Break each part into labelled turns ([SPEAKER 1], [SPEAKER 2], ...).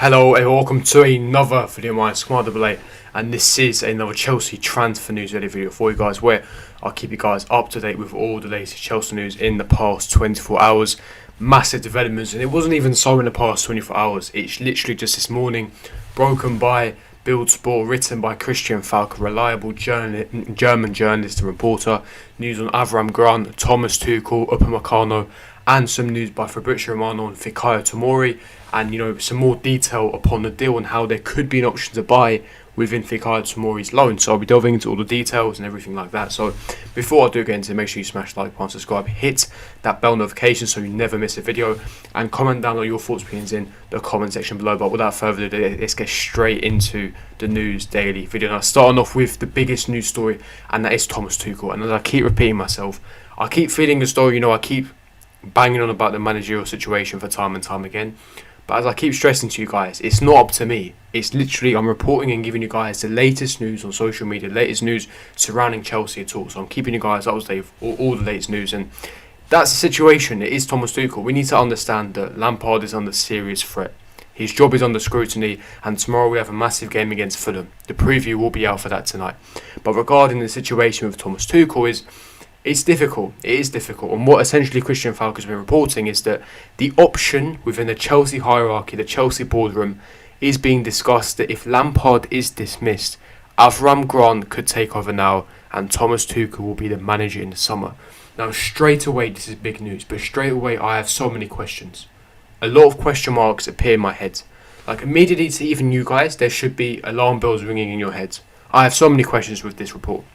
[SPEAKER 1] Hello and welcome to another video of mine, Squad AA, and this is another Chelsea transfer news ready video for you guys, where I'll keep you guys up to date with all the latest Chelsea news in the past 24 hours. Massive developments, and it wasn't even so in the past 24 hours. It's literally just this morning, broken by Bild Sport, written by Christian Falk, a reliable German journalist and reporter. News on Avram Grant, Thomas Tuchel, Upamecano, and some news by Fabrizo Romano and Fikayo Tomori, and some more detail upon the deal and how there could be an option to buy within Fikayo Tomori's loan. So I'll be delving into all the details and everything like that. So before I do get into it, make sure you smash the like button, subscribe, hit that bell notification so you never miss a video, and comment down all your thoughts, opinions in the comment section below. But without further ado, let's get straight into the news daily video. Now, starting off with the biggest news story, and that is Thomas Tuchel. And as I keep repeating myself, I keep feeling the story, I keep banging on about the managerial situation for time and time again. But as I keep stressing to you guys, it's not up to me. It's literally, I'm reporting and giving you guys the latest news on social media, latest news surrounding Chelsea at all. So I'm keeping you guys up to date with all the latest news. And that's the situation. It is Thomas Tuchel. We need to understand that Lampard is under serious threat. His job is under scrutiny, and tomorrow we have a massive game against Fulham. The preview will be out for that tonight. But regarding the situation with Thomas Tuchel it's difficult. It is difficult. And what essentially Christian Falk has been reporting is that the option within the Chelsea hierarchy, the Chelsea boardroom, is being discussed that if Lampard is dismissed, Avram Grant could take over now and Thomas Tuchel will be the manager in the summer. Now, straight away, this is big news, but straight away I have so many questions. A lot of question marks appear in my head. Like, immediately to even you guys, there should be alarm bells ringing in your heads. I have so many questions with this report.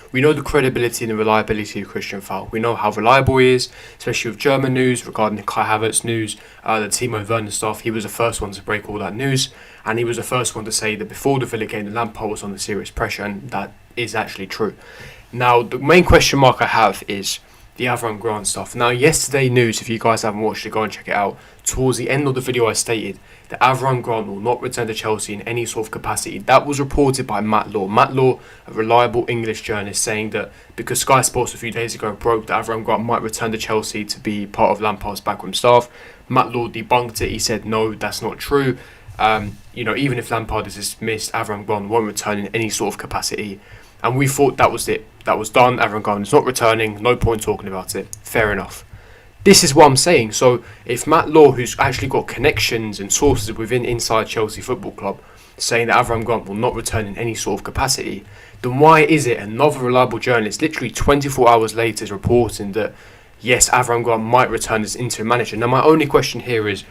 [SPEAKER 1] We know the credibility and the reliability of Christian Falk. We know how reliable he is, especially with German news regarding the Kai Havertz news, the Timo Werner stuff. He was the first one to break all that news, and he was the first one to say that before the Villa game, the Lampard was under serious pressure, and that is actually true. Now, the main question mark I have is the Avram Grant stuff. Now, yesterday news, if you guys haven't watched it, go and check it out. Towards the end of the video, I stated that Avram Grant will not return to Chelsea in any sort of capacity. That was reported by Matt Law. Matt Law, a reliable English journalist, saying that because Sky Sports a few days ago broke that Avram Grant might return to Chelsea to be part of Lampard's backroom staff. Matt Law debunked it. He said, no, that's not true. Even if Lampard is dismissed, Avram Grant won't return in any sort of capacity. And we thought that was it. That was done. Avram Grant is not returning. No point talking about it. Fair enough. This is what I'm saying. So if Matt Law, who's actually got connections and sources within inside Chelsea Football Club, saying that Avram Grant will not return in any sort of capacity, then why is it another reliable journalist, literally 24 hours later, is reporting that, yes, Avram Grant might return as interim manager? Now, my only question here is,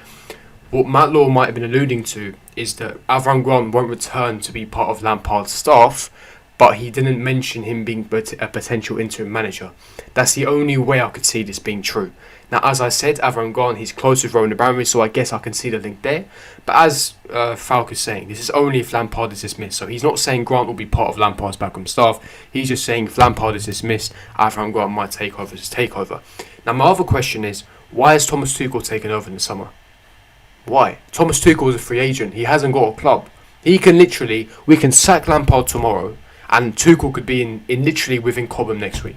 [SPEAKER 1] what Matt Law might have been alluding to is that Avram Grant won't return to be part of Lampard's staff, but he didn't mention him being a potential interim manager. That's the only way I could see this being true. Now, as I said, Avram Grant, he's close with Rowan Abramovich, so I guess I can see the link there. But as Falk is saying, this is only if Lampard is dismissed. So he's not saying Grant will be part of Lampard's backroom staff. He's just saying if Lampard is dismissed, Avram Grant might take over his takeover. Now, my other question is, why is Thomas Tuchel taking over in the summer? Why? Thomas Tuchel is a free agent. He hasn't got a club. We can sack Lampard tomorrow, and Tuchel could be in literally within Cobham next week.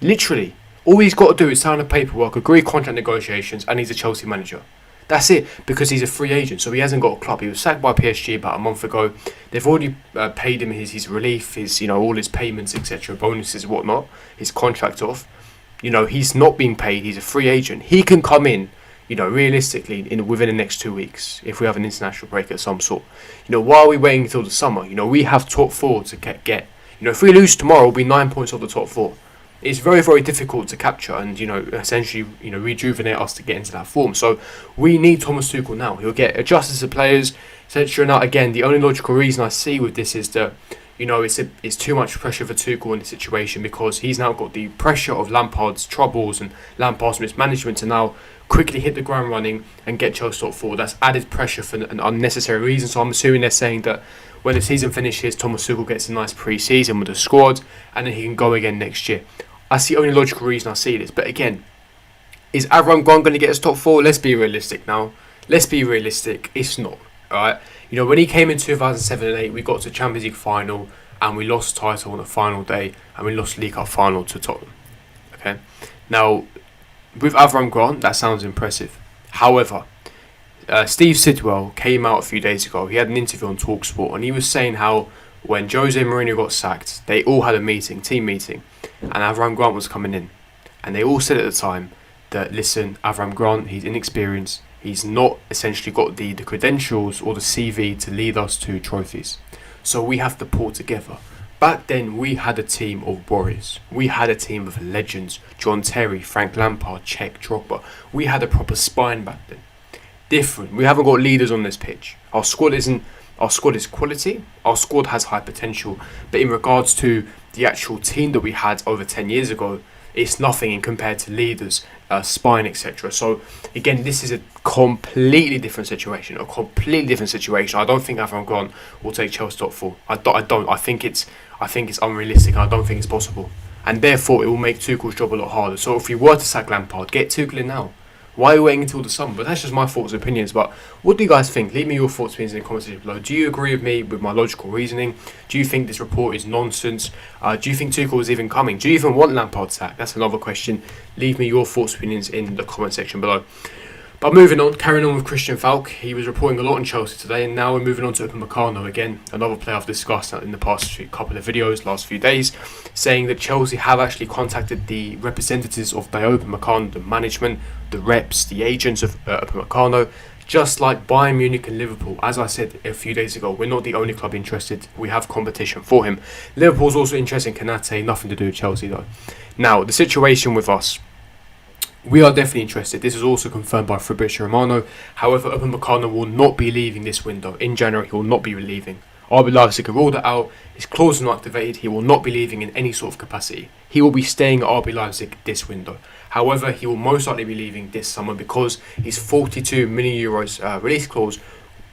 [SPEAKER 1] Literally. All he's got to do is sign the paperwork, agree contract negotiations, and he's a Chelsea manager. That's it, because he's a free agent, so he hasn't got a club. He was sacked by PSG about a month ago. They've already paid him his relief, all his payments, etc., bonuses, whatnot, his contract off. He's not being paid. He's a free agent. He can come in, realistically, within the next 2 weeks, if we have an international break of some sort. Why are we waiting until the summer? We have top four to get. If we lose tomorrow, we'll be 9 points off the top four. It's very, very difficult to capture and, essentially, rejuvenate us to get into that form. So we need Thomas Tuchel now. He'll get adjusted to players, etc. Now, again, the only logical reason I see with this is that, it's too much pressure for Tuchel in the situation, because he's now got the pressure of Lampard's troubles and Lampard's mismanagement to now quickly hit the ground running and get Chelsea top four. That's added pressure for an unnecessary reason. So I'm assuming they're saying that when the season finishes, Thomas Tuchel gets a nice pre-season with the squad, and then he can go again next year. That's the only logical reason I see this. But again, is Avram Grant going to get us top four? Let's be realistic now. Let's be realistic. It's not. Alright? When he came in 2007 and 8, we got to Champions League final and we lost the title on the final day, and we lost the League Cup final to Tottenham. Okay? Now, with Avram Grant, that sounds impressive. However, Steve Sidwell came out a few days ago. He had an interview on TalkSport, and he was saying how when Jose Mourinho got sacked, they all had a meeting, team meeting, and Avram Grant was coming in. And they all said at the time that, listen, Avram Grant, he's inexperienced. He's not essentially got the credentials or the CV to lead us to trophies. So we have to pull together. Back then, we had a team of warriors. We had a team of legends. John Terry, Frank Lampard, Czech, Drogba. We had a proper spine back then. Different. We haven't got leaders on this pitch. Our squad is quality. Our squad has high potential. But in regards to the actual team that we had over 10 years ago, it's nothing in compared to leaders, spine, etc. So again, this is a completely different situation. I don't think Avram Grant will take Chelsea top four. I don't. I think it's unrealistic. I don't think it's possible. And therefore, it will make Tuchel's job a lot harder. So if you were to sack Lampard, get Tuchel in now. Why are you waiting until the summer? But that's just my thoughts and opinions. But what do you guys think? Leave me your thoughts and opinions in the comments section below. Do you agree with me with my logical reasoning? Do you think this report is nonsense? Do you think Tuchel is even coming? Do you even want Lampard sacked? That's another question. Leave me your thoughts and opinions in the comment section below. But moving on, carrying on with Christian Falk, he was reporting a lot on Chelsea today, and now we're moving on to Upamecano again, another player I've discussed in the past couple of videos, last few days, saying that Chelsea have actually contacted the representatives of Upamecano, the management, the reps, the agents of Upamecano, just like Bayern Munich and Liverpool. As I said a few days ago, we're not the only club interested. We have competition for him. Liverpool's also interested in Konate, nothing to do with Chelsea though. Now, the situation with us. We are definitely interested. This is also confirmed by Fabrizo Romano. However, Upamecano will not be leaving this window. In January, he will not be leaving. RB Leipzig have ruled that out. His clause is not activated. He will not be leaving in any sort of capacity. He will be staying at RB Leipzig this window. However, he will most likely be leaving this summer because his 42 million euros release clause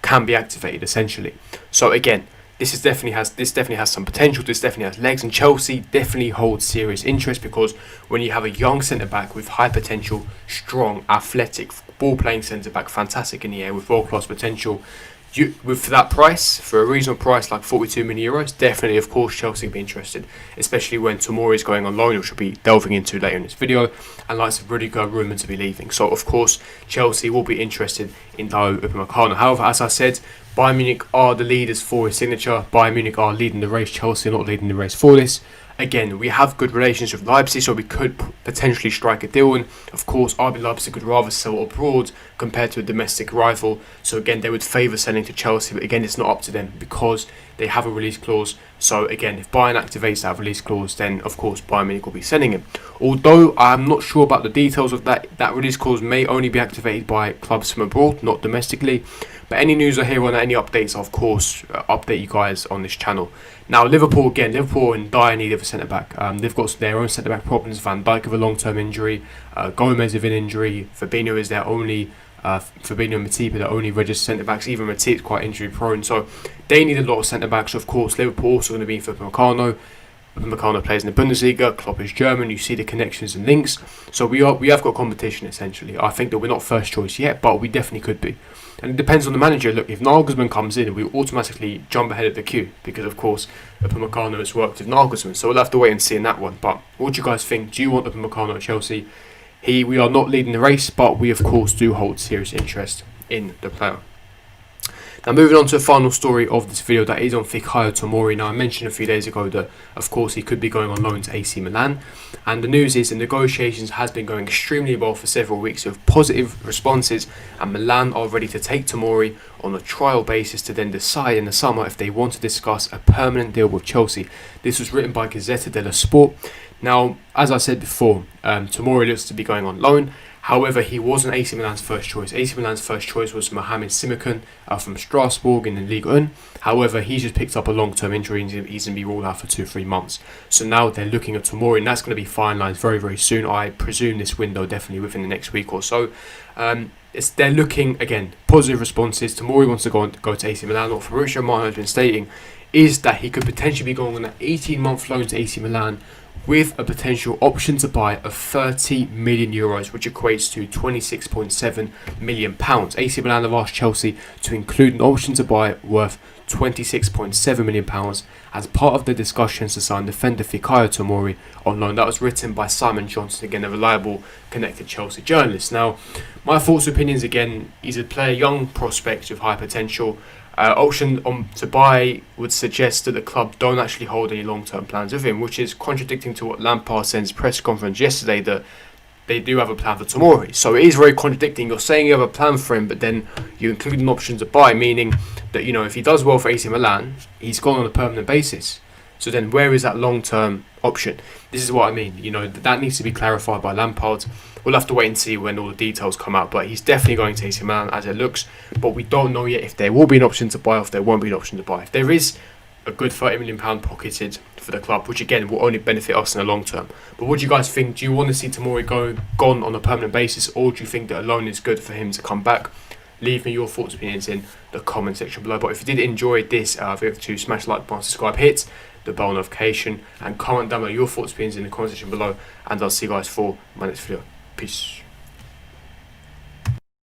[SPEAKER 1] can be activated essentially. So again, this definitely has some potential. This definitely has legs, and Chelsea definitely holds serious interest because when you have a young centre back with high potential, strong, athletic, ball playing centre back, fantastic in the air with world class potential, for that price, for a reasonable price like 42 million euros, definitely, of course, Chelsea will be interested, especially when Tomori is going on loan, which we'll be delving into later in this video, and lots of really good rumour to be leaving. So, of course, Chelsea will be interested in Upamecano. However, as I said, Bayern Munich are the leaders for his signature. Bayern Munich are leading the race. Chelsea are not leading the race for this. Again, we have good relations with Leipzig, so we could potentially strike a deal. And of course, RB Leipzig would rather sell abroad compared to a domestic rival. So again, they would favour selling to Chelsea. But again, it's not up to them because they have a release clause. So again, if Bayern activates that release clause, then of course Bayern Munich will be selling him. Although I'm not sure about the details of that release clause may only be activated by clubs from abroad, not domestically. But any news I hear on any updates, I'll of course update you guys on this channel. Now Liverpool in dire need of a centre back. They've got their own centre back problems. Van Dijk with a long term injury, Gomez with an injury, Fabinho is their only. Fabinho and Matip are the only registered centre backs. Even Matip's quite injury prone, so they need a lot of centre backs. Of course, Liverpool also going to be for Upamecano. Upamecano plays in the Bundesliga. Klopp is German. You see the connections and links. So we have got competition essentially. I think that we're not first choice yet, but we definitely could be. And it depends on the manager. Look, if Nagelsmann comes in, we automatically jump ahead of the queue because, of course, Upamecano has worked with Nagelsmann. So we'll have to wait and see in that one. But what do you guys think? Do you want Upamecano at Chelsea? We are not leading the race, but we, of course, do hold serious interest in the player. Now, moving on to the final story of this video, that is on Fikayo Tomori. Now, I mentioned a few days ago that, of course, he could be going on loan to AC Milan. And the news is the negotiations has been going extremely well for several weeks with positive responses. And Milan are ready to take Tomori on a trial basis to then decide in the summer if they want to discuss a permanent deal with Chelsea. This was written by Gazzetta dello Sport. Now, as I said before, Tomori looks to be going on loan. However, he wasn't AC Milan's first choice. AC Milan's first choice was Mohamed Simakan from Strasbourg in the Ligue 1. However, he's just picked up a long-term injury and he's going to be ruled out for 2-3 months. So now they're looking at Tomori, and that's going to be finalised very, very soon. I presume this window definitely within the next week or so. They're looking, again, positive responses. Tomori wants to go to AC Milan. What Fabrizo Romano has been stating is that he could potentially be going on an 18-month loan to AC Milan with a potential option to buy of 30 million euros, which equates to 26.7 million pounds. AC Milan have asked Chelsea to include an option to buy worth £26.7 million as part of the discussions to sign defender Fikayo Tomori on loan. That was written by Simon Johnson, again a reliable connected Chelsea journalist. Now, my thoughts and opinions, again, he's a player, young prospect with high potential. Option to buy would suggest that the club don't actually hold any long-term plans with him, which is contradicting to what Lampard said in his press conference yesterday, that they do have a plan for Tomori. So it is very contradicting. You're saying you have a plan for him, but then you include an option to buy, meaning that, if he does well for AC Milan, he's gone on a permanent basis. So then where is that long-term option? This is what I mean. That needs to be clarified by Lampard. We'll have to wait and see when all the details come out, but he's definitely going to AC Milan as it looks. But we don't know yet if there will be an option to buy or if there won't be an option to buy. If there is a good £30 million pocketed for the club, which again will only benefit us in the long term. But what do you guys think? Do you want to see Tomori gone on a permanent basis, or do you think that a loan is good for him to come back? Leave me your thoughts and opinions in the comment section below. But if you did enjoy this video, to smash the like button, subscribe, hit the bell notification, and comment down below your thoughts and opinions in the comment section below. And I'll see you guys for my next video. Peace.